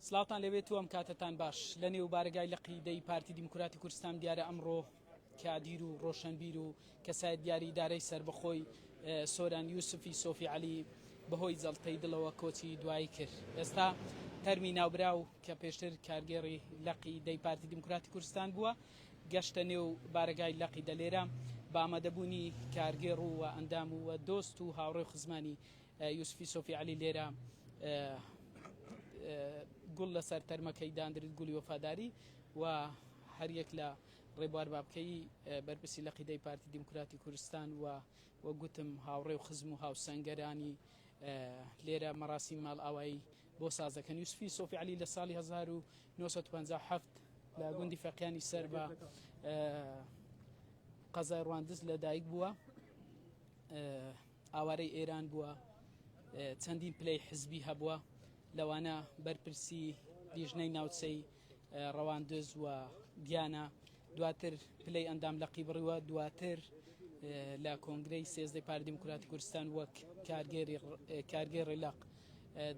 سلااوان لەوێت و ئەم کاتتان باش لە نێو بارگای لە قیدەی پارتی دیموکراتی کوردستان دیارە ئەمڕۆ کادیر و ڕۆشنبیر و کەسای دیاری دارەی سربەخۆی سۆران یوسفی سۆفی علی بەهۆی جەڵتەی دڵەوە کۆچی دوایی کرد. ئێستا تەرمی ناوبراو کە پێشتر کارگێڕی لە قیدەی پارتی دیموکراتی کوردستان بووە گەشتە نێو بارگای لە قیدە لێرە بە ئامادەبوونی کارگێڕ و ئەندام و دۆست و هاوڕێ خزمانی یوسفی سۆفی علی لێرە گوڵ لەسەر تەرمەکەی دانرێت گوڵی وەفاداری و هەریەک لە ڕێبوار بابکەی بەرپرسی لە قیدەی پارتی دیموکراتی کوردستان و گوتم هاوڕێ و خزم و هاوسەنگەرانی لێرە مەراسی ماڵ ئاوایی بۆ سازەکەن. یوسفی سۆفی علی لە ساڵی 1957 لە گوندی فەقیانی سەر بە قەزای ڕواندز لەدایک بووە، ئاوارەی ئێران بووە، چەندین پلەی حزبی هەبووە، لەوانە بەرپرسی لیژنەی ناوچەی ڕەواندز و دیانە، دواتر پلەی ئەندام لە قیبڕیوە، دواتر لە کۆنگرەی سێزدەی پارتی دیموکراتی کوردستان وەک کارگێڕی لەق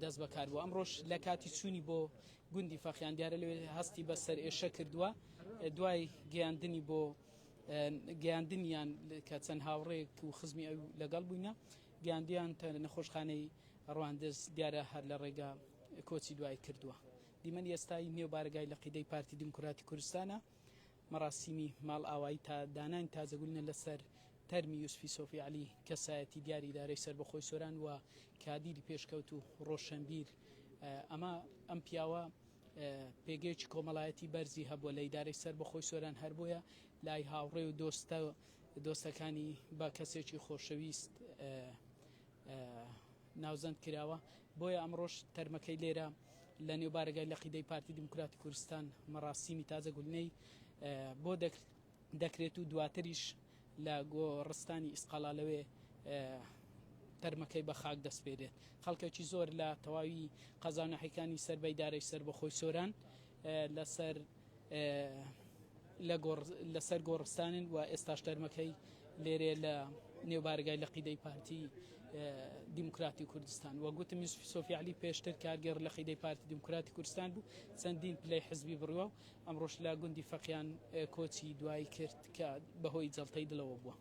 دەست بەکار بوو. ئەمڕۆژ لە کاتی چوونی بۆ گوندی فەقیان دیارە لەوێ هەستی بەسەر ئێشە کردووە دوای گەیاندنی بۆ گەیاندنیان کە چەند هاوڕێک و خزمی ئەو لەگەڵ بووینە گەیاندیان نەخۆشخانەی ڕواندز دیارە هەر لە ڕێگا کۆچی دوای کردووە. دیمەنی ئێستای نێو بارگای لە قیدەی پارتی دیموکراتی کوردستانە مەراسیمی ماڵ ئاوایی تا دانانی تازەگولنە لەسەر تەرمی یوسفی سۆفی علی کەسایەتی دیاری دارەی سربەخۆی سۆران و کادیری پێشکەوت و ڕۆشنبیر. ئەم پیاوە پێگەیەکی کۆمەڵایەتی بەرزی هەبووە لە ئیدارەی سربەخۆی سۆران، هەر بۆیە لای هاوڕێ و دۆستەکانی بە کەسێکی خۆشەویست ناوزەند کراوە. بۆیە ئەمڕۆژ تەرمەکەی لێرە لە نێو بارگای لە قیدەی پارتی دیموکراتی کوردستان مەراسیمی تازەگولنەی بۆ دەکرێت و دواتریش لە گۆڕستانی ئیسقاڵا لەوێ تەرمەکەی بە خاک دەستپێرێت. خەڵکێکی زۆر لە تەواوی قەزانەحیەکانی سەربەی دارەی سربەخۆی سۆران لەسەر گۆڕستانن و ئێستاش تەرمەکەی لێرێ لە نێو بارگای لە قیدەی پارتی دیموکراتی کوردستان. وە گوتم یوسفی سۆفی علی پێشتر کارگێڕ لە قیدەی پارتی دیموکراتی کوردستان بوو، چەندین پلەی حزبی بڕوە و ئەمڕۆژ لە گوندی فەقیان کۆچی دوایی کرد کە بەهۆی جەڵتەی دڵەوە بووە.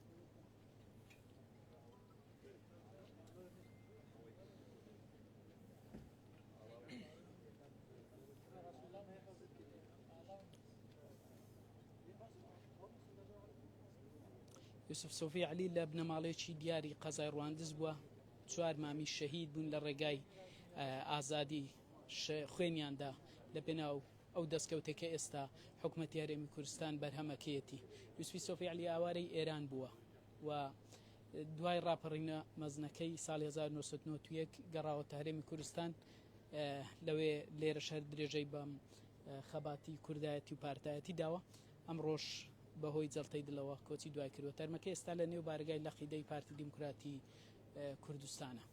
یوسف سۆفی علی لە بنەماڵێکی دیاری قەزای ڕواندز بووە، 4 مامی شەهید بوون لە ڕێگای ئازادی خوێنیاندا لە پێناو ئەو دەستکەوتێکە ئێستا حکومەتی هەرێمی کوردستان بەرهەمەکەیەتی. یوسفی سۆفی علی ئاوارەی ئێران بووە و دوای ڕاپەڕینە مەزنەکەی ساڵی 1991 گەڕاوەتە هەرێمی کوردستان، لەوێ لێرە شەر درێژەی بەم خەباتی کوردایەتی و پارتایەتی داوە. ئەمڕۆژ بەهۆی جەڵتەی دڵەوە کۆچی دوای کردوە. تەرمەکە ئێستا لە نێو بارگای لە قیدەی پارتی دیموکراتی کوردستانە.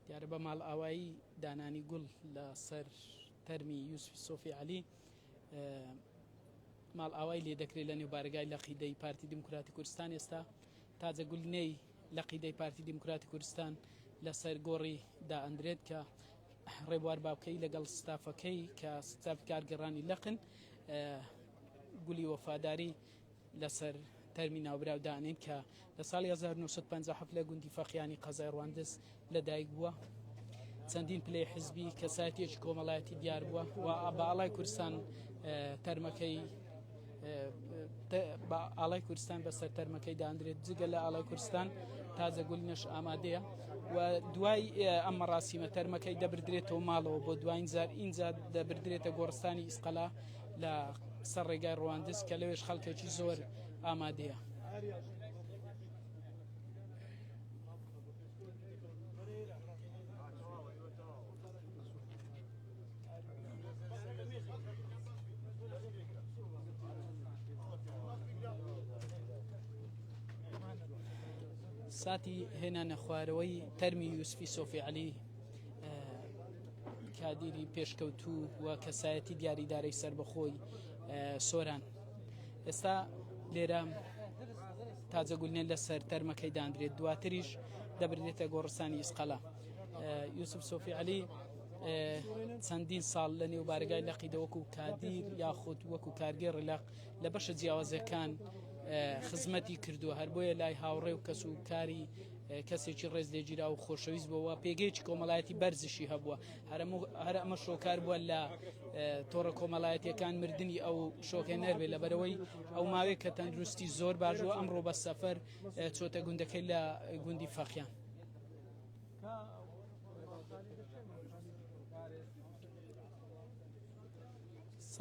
دیارە بە ماڵ ئاوایی دانانی گوڵ لە سەر تەرمی یوسفی سۆفی علی ماڵ ئاوایی لێ دەکرێت لە نێو بارگای لە قیدەی پارتی دیموکراتی کوردستان. ئێستا تازەگولنەی لە قیدەی پارتی دیموکراتی کوردستان لەسەر گۆڕی دائەندرێت کە ڕێبوار بابکەی لەگەڵ ستافەکەی کە ستافی کارگەڕانی لەقن گوڵی وەفاداری لەسەر تەرمی ناوبراو دانێن کە لە ساڵی 1957 لە گوندی فەقیانی قەزای ڕواندز لەدایک بووە. چەندین پلەی حزبی کەسایەتیەکی کۆمەڵایەتی دیار بووە و بە ئاڵای کوردستان تەرمەکەی بە ئاڵای کوردستان بەسەر تەرمەکەی دانرێت. جگە لە ئاڵای کوردستان تازەگولنەش ئامادەیە و دوای ئەم مەراسیمە تەرمەکەی دەبردرێتەوە ماڵەوە بۆ دوایین جار ئینجا دەبردرێتە گۆڕستانی ئیسقەلا لە سەر ڕێگای ڕواندز کە لەوێش خەڵکێکی زۆر ئامادەیە. ساتی هێنانە خوارەوەی تەرمی یوسفی سۆفی عەلی کادیری پێشکەوتوو و کەسایەتی دیاریدارەی سربەخۆی سۆران ئێستا لێرە تازەگولنێن لەسەر تەرمەکەی دانرێت دواتریش دەبرێتە گۆڕستانی ئیسقەڵە یوسف سۆفی عەلی چەندین ساڵ لە نێو بارگای لەقیدە وەکو کادیر یاخود وەکو کارگەر لەق لە بەشە جیاوازەکان خزمەتی کردووە هەر بۆیە لای هاوڕێ و کەس و کاری کەسێکی ڕێز لێگیرا و خۆشەویست بووە پێگەیەکی کۆمەڵایەتی بەرزشی هەبووە هەر ئەمە شۆکار بووە لە تۆڕە کۆمەڵایەتیەکان مردنی ئەو شۆکە نەربێت لەبەرەوەی ئەو ماوەیە کە تەندروستی زۆر باشوە ئەمڕۆ بە سەفەر چۆتە گوندەکەی لە گوندی فەخیان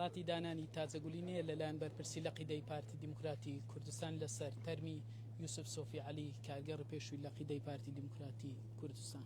ساتی دانانی تازەگولینەیە لەلایەن بەرپرسی لەقیدەی پارتی دیموکراتی کوردستان لەسەر تەرمی یوسف سۆفی عەلی کارگەڕ پێشووی لەقیدەی پارتی دیموکراتی کوردستان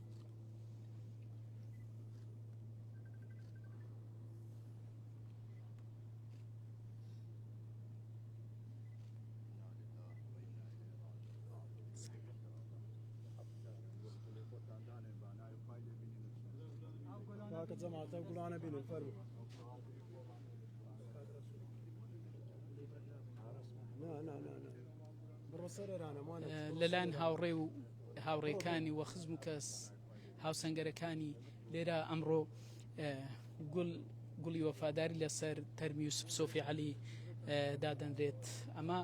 لەلایەن هاوڕێ و هاوڕێکانی و خزم و کەس هاوسەنگەرەکانی لێرە ئەمڕۆ گوڵی وەفاداری لەسەر تەرمی یوسف سۆفی عەلی دادەنرێت ئەمە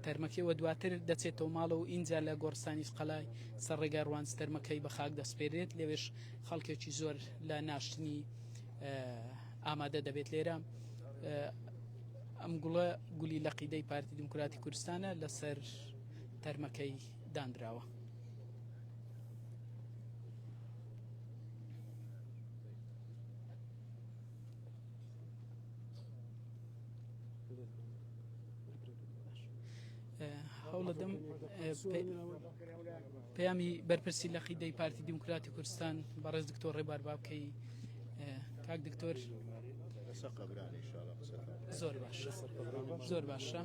تەرمەکەیەوە دواتر دەچێتەوە ماڵەوە ئینجا لە گۆڕستانی ئیسقەڵای سەر ڕێگا ڕوانز تەرمەکەی بە خاک دەسپێرێت لێوێش خەڵکێکی زۆر لە ناشتنی ئامادە دەبێت لێرە ئەم گوڵە گولی لەقیدەی پارتی دیموکراتی کوردستانە لەسەر تەرمەکەی دانراوە هەوڵەدەم پەیامی بەرپرسی لەقیدەی پارتی دیموکراتی کوردستان بەڕێز دکتۆر ڕێبار با بکەی کاک دکتۆر زۆر باشە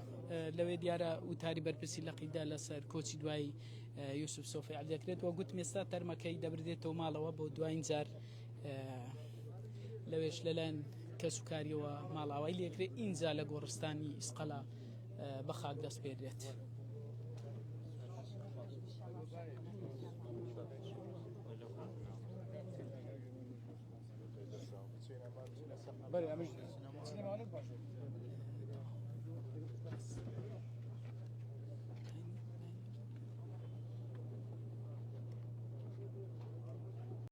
لەوێ دیارە وتاری بەرپرسی لەقیدا لەسەر کۆچی دوای یوسف سۆفی عەلی دەکرێت وە گوتم ئێستا تەرمەکەی دەبردێتەوە ماڵەوە بۆ دوایین جار لەوێش لەلایەن کەسوکاریەوە ماڵاوای لێکرێت ئینجا لە گۆڕستانی ئیسقەڵا بە خاک دەستپێرێت بله